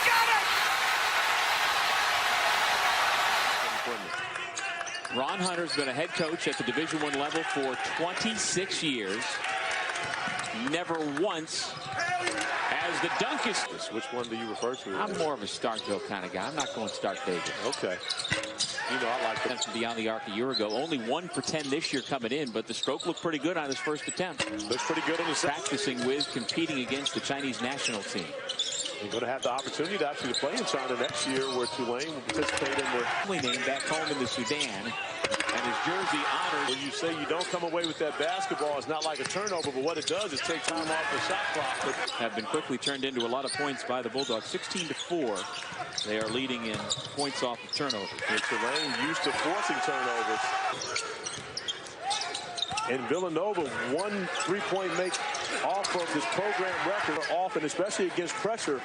got it! Ron Hunter's been a head coach at the Division I level for 26 years. Never once as the dunk is. Which one do you refer to? I'm more of a Starkville kind of guy. I'm not going Stark-Vegas. Okay. You know, I like that. From beyond the arc a year ago. Only 1 for 10 this year coming in, but the stroke looked pretty good on his first attempt. Looks pretty good on the practicing with, competing against the Chinese national team. You're going to have the opportunity to actually play in China next year, where Tulane will participate in the name back home in the Sudan. And his jersey honored. When you say you don't come away with that basketball, it's not like a turnover, but what it does is take time off the shot clock. Have been quickly turned into a lot of points by the Bulldogs. 16-4. They are leading in points off of turnovers. And Tulane used to forcing turnovers. And Villanova, 1 3-point make off of this program record, often, especially against pressure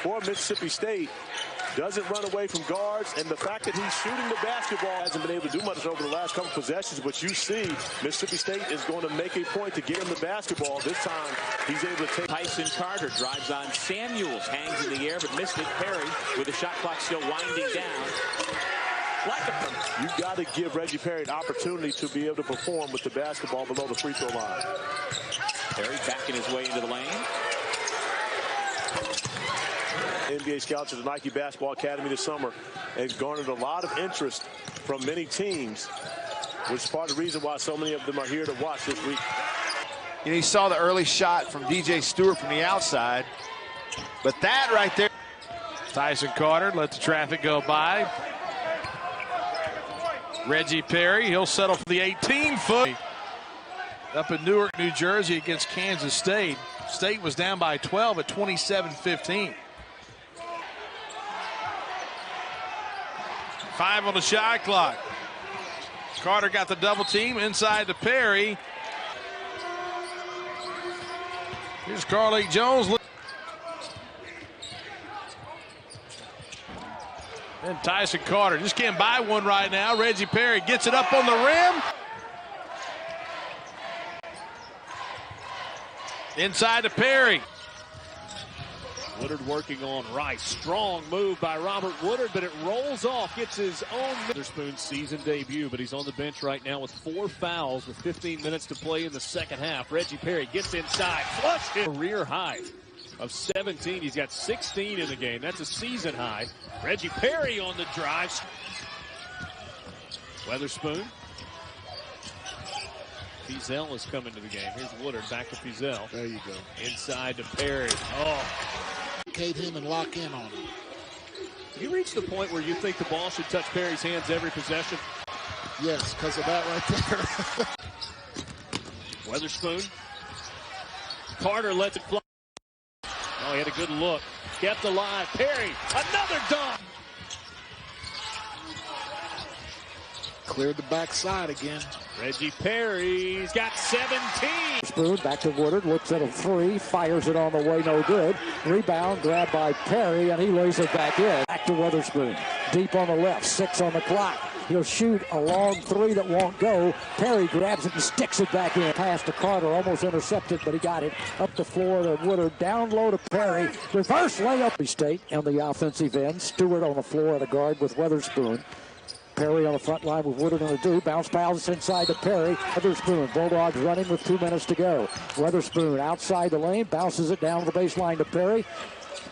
for Mississippi State. Doesn't run away from guards, and the fact that he's shooting the basketball hasn't been able to do much over the last couple possessions, but you see Mississippi State is going to make a point to get him the basketball. This time he's able to take. Tyson Carter drives on Samuels, hangs in the air but missed it. Perry with the shot clock still winding down. You've got to give Reggie Perry an opportunity to be able to perform with the basketball below the free throw line. Perry backing his way into the lane. NBA scouts at the Nike Basketball Academy this summer has garnered a lot of interest from many teams, which is part of the reason why so many of them are here to watch this week. You know, you saw the early shot from DJ Stewart from the outside, but that right there. Tyson Carter let the traffic go by. Reggie Perry, he'll settle for the 18-foot. Up in Newark, New Jersey against Kansas State. State was down by 12 at 27-15. 5 on the shot clock. Carter got the double team inside to Perry. Here's Carly Jones. And Tyson Carter just can't buy one right now. Reggie Perry gets it up on the rim. Inside to Perry. Woodard working on Rice. Strong move by Robert Woodard, but it rolls off. Gets his own Witherspoon season debut, but he's on the bench right now with 4 fouls with 15 minutes to play in the second half. Reggie Perry gets inside. Flushed it. Career high of 17. He's got 16 in the game. That's a season high. Reggie Perry on the drive. Witherspoon. Fizel is coming to the game. Here's Woodard back to Fizel. There you go. Inside to Perry. Oh. Locate him and lock in on him. You reach the point where you think the ball should touch Perry's hands every possession? Yes, because of that right there. Witherspoon. Carter lets it fly. Oh, he had a good look. Kept alive. Perry, another dunk. Cleared the backside again. Reggie Perry's got 17. Spoon back to Woodard, looks at a 3, fires it on the way, no good. Rebound grabbed by Perry, and he lays it back in. Back to Witherspoon, deep on the left, 6 on the clock. He'll shoot a long 3 that won't go. Perry grabs it and sticks it back in. Pass to Carter, almost intercepted, but he got it up the floor to Woodard. Down low to Perry. Reverse layup. State on the offensive end. Stewart on the floor at a guard with Witherspoon. Perry on the front line with Woodard on the do. Bounce passes inside to Perry. Witherspoon. Bulldogs running with 2 minutes to go. Witherspoon outside the lane. Bounces it down the baseline to Perry.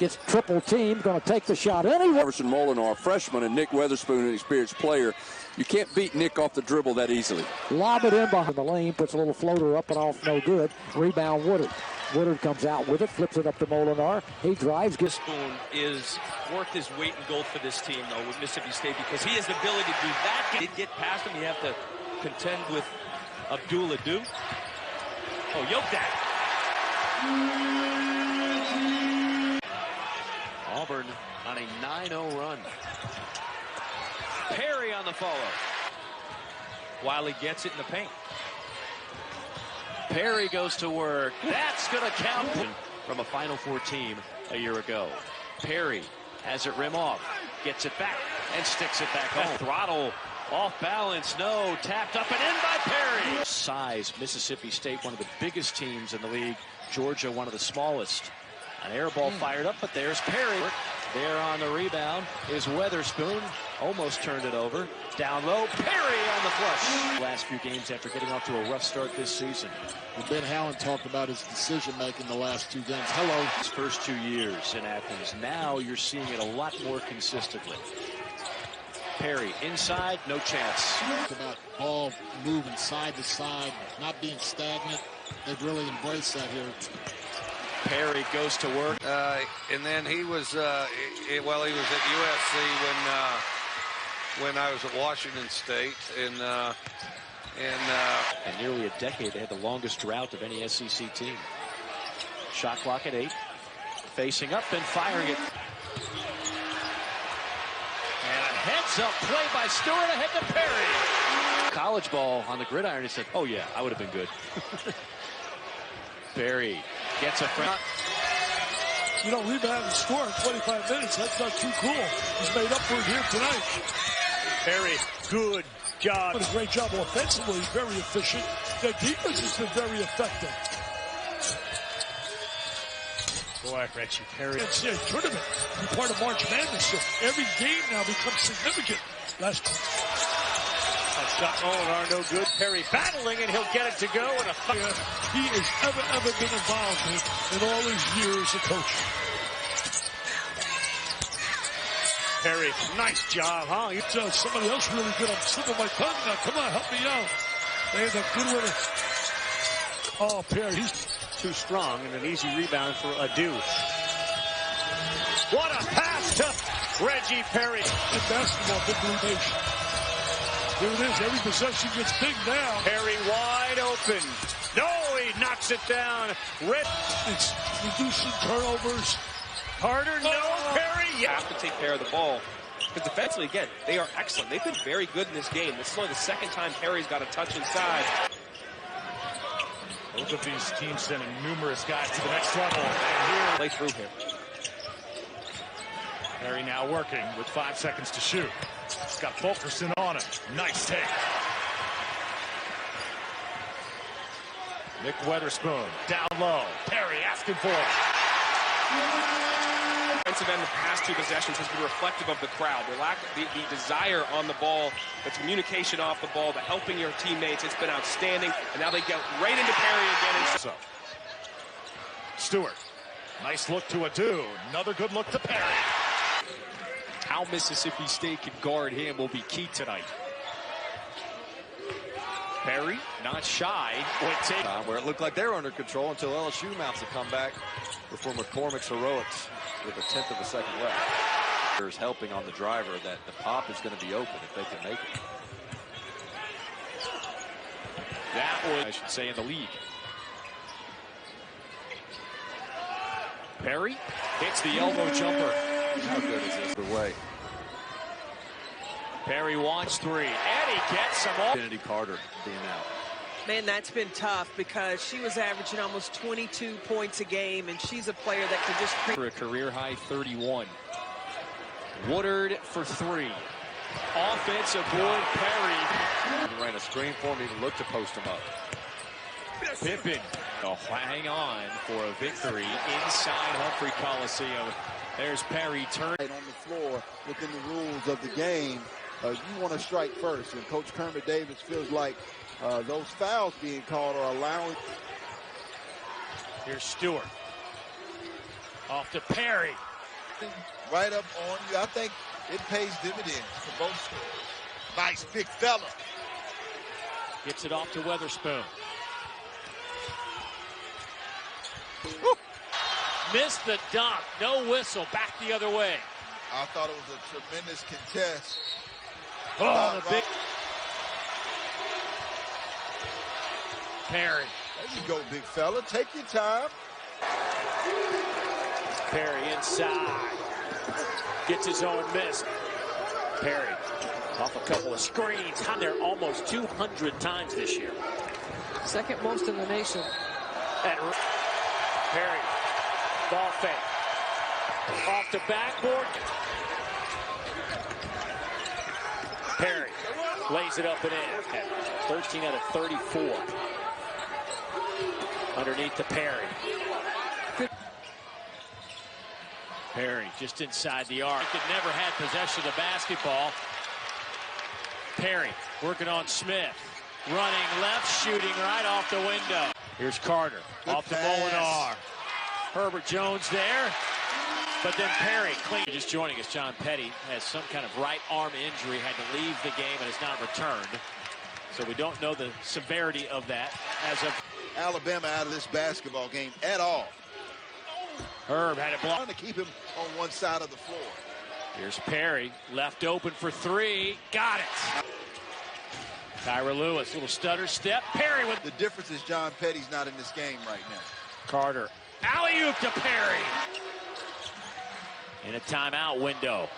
Gets triple teamed. Going to take the shot anyway. Jefferson Molinar, a freshman, and Nick Witherspoon, an experienced player. You can't beat Nick off the dribble that easily. Lob it in behind the lane. Puts a little floater up and off. No good. Rebound Woodard. Woodard comes out with it, flips it up to Molinar. He drives. Spoon is worth his weight in gold for this team, though, with Mississippi State, because he has the ability to do that. He'd get past him. You have to contend with Abdullah Adu. Oh, yoke that. Auburn on a 9-0 run. Perry on the follow. Wiley gets it in the paint. Perry goes to work. That's going to count from a Final Four team a year ago. Perry has it rim off, gets it back, and sticks it back home. Throttle off balance, no, tapped up and in by Perry. Size, Mississippi State, one of the biggest teams in the league. Georgia, one of the smallest. An air ball fired up, but there's Perry. There on the rebound is Weatherspoon. Almost turned it over. Down low, Perry on the flush. Last few games after getting off to a rough start this season. And Ben Howland talked about his decision-making the last 2 games. Hello. His first 2 years in Athens. Now you're seeing it a lot more consistently. Perry inside, no chance. About ball moving side to side, not being stagnant. They've really embraced that here. Perry goes to work. And then he was, he was at USC when I was at Washington State. And nearly a decade, they had the longest drought of any SEC team. Shot clock at 8. Facing up and firing it. And a heads-up play by Stewart ahead to Perry. College ball on the gridiron. He said, oh, yeah, I would have been good. Perry gets a front. You know, rebound and score in 25 minutes. That's not too cool. He's made up for it here tonight. Perry, good job. Did a great job offensively. Very efficient. Their defense has been very effective. Boy, Reggie, Perry. NCAA tournament. Be part of March Madness. So every game now becomes significant. Shot are no good. Perry battling, and he'll get it to go. And he has ever been involved in all his years of coaching. Perry, nice job, huh? Somebody else really good. I'm slipping my tongue now. Come on, help me out. They had a good winner. Oh, Perry, he's too strong, and an easy rebound for Adu. What a pass to Reggie Perry. In basketball, Big Blue Nation. Here it is. Every possession gets big now. Perry wide open. No, he knocks it down. It's reducing turnovers. Carter, no. Perry, yeah. Have to take care of the ball. Because defensively, again, they are excellent. They've been very good in this game. This is only the second time Perry's got a touch inside. Both of these teams sending numerous guys to the next level. And here, play through him. Perry now working with 5 seconds to shoot. He's got Fulkerson on him. Nice take. Nick Weatherspoon down low. Perry asking for it. Defensive end, the past 2 possessions has been reflective of the crowd. The desire on the ball, the communication off the ball, the helping your teammates. It's been outstanding. And now they get right into Perry again. So, Stewart. Nice look to Adu. Another good look to Perry. How Mississippi State can guard him will be key tonight. Perry, not shy. Where it looked like they were under control until LSU mounts a comeback before McCormick's heroics with a 10th of a second left. There's helping on the driver that the pop is going to be open if they can make it. That was, I should say, in the league. Perry hits the elbow jumper. How good is this? The way. Perry wants 3, and he gets some off. Kennedy Carter being out. Man, that's been tough because she was averaging almost 22 points a game, and she's a player that can just... For a career-high 31. Woodard for 3. Offensive board, Perry. He ran a screen for him, even looked to post him up. Pippen, hang on for a victory inside Humphrey Coliseum. There's Perry turn. On the floor within the rules of the game, you want to strike first. And Coach Kermit Davis feels like those fouls being called are allowing. Here's Stewart. Off to Perry. Right up on you. I think it pays dividends for both schools. Nice big fella. Gets it off to Weatherspoon. Missed the dunk. No whistle. Back the other way. I thought it was a tremendous contest. Oh, the big. Perry. There you go, big fella. Take your time. Perry inside. Gets his own miss. Perry off a couple of screens. They're almost 200 times this year. Second most in the nation. And Perry. Ball fake. Off the backboard. Perry lays it up and in. 13 out of 34. Underneath to Perry. Perry just inside the arc. Could never had possession of the basketball. Perry working on Smith. Running left, shooting right off the window. Here's Carter. Good off the pass. Molinar. Herbert Jones there. But then Perry clean. Just joining us, John Petty has some kind of right arm injury, had to leave the game and has not returned. So we don't know the severity of that as of Alabama out of this basketball game at all. Herb had it blocked. Trying to keep him on one side of the floor. Here's Perry, left open for three. Got it. Tyra Lewis, little stutter step. Perry with the difference is John Petty's not in this game right now. Carter. Alley-oop to Perry. In a timeout window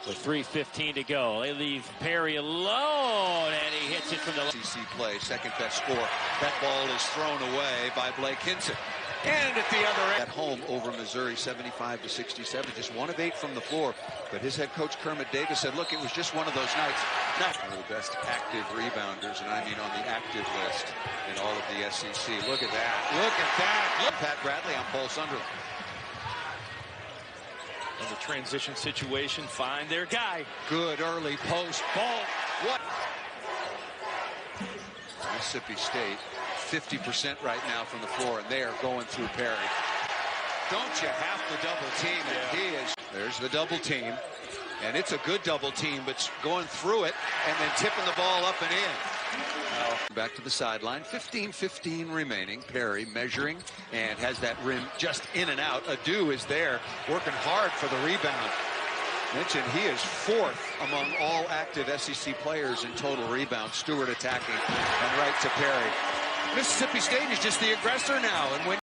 with 3:15 to go. They leave Perry alone, and he hits it from the SEC play, second best score. That ball is thrown away by Blake Hinson. And at the other end, at home over Missouri, 75-67, just 1 of 8 from the floor. But his head coach Kermit Davis said, look, it was just one of those nights. Now, one of the best active rebounders, and I mean on the active list in all of the SEC. Look at that. Look at that. Look, Pat Bradley on Paul Sunderland. In the transition situation, find their guy. Good early post ball. What? Mississippi State, 50% right now from the floor, and they are going through Perry. Don't you have to double team? And he is. There's the double team, and it's a good double team, but going through it and then tipping the ball up and in. Back to the sideline, 15-15 remaining. Perry measuring and has that rim just in and out. Adu is there working hard for the rebound. Mentioned he is 4th among all active SEC players in total rebounds. Stewart attacking and right to Perry. Mississippi State is just the aggressor now, and when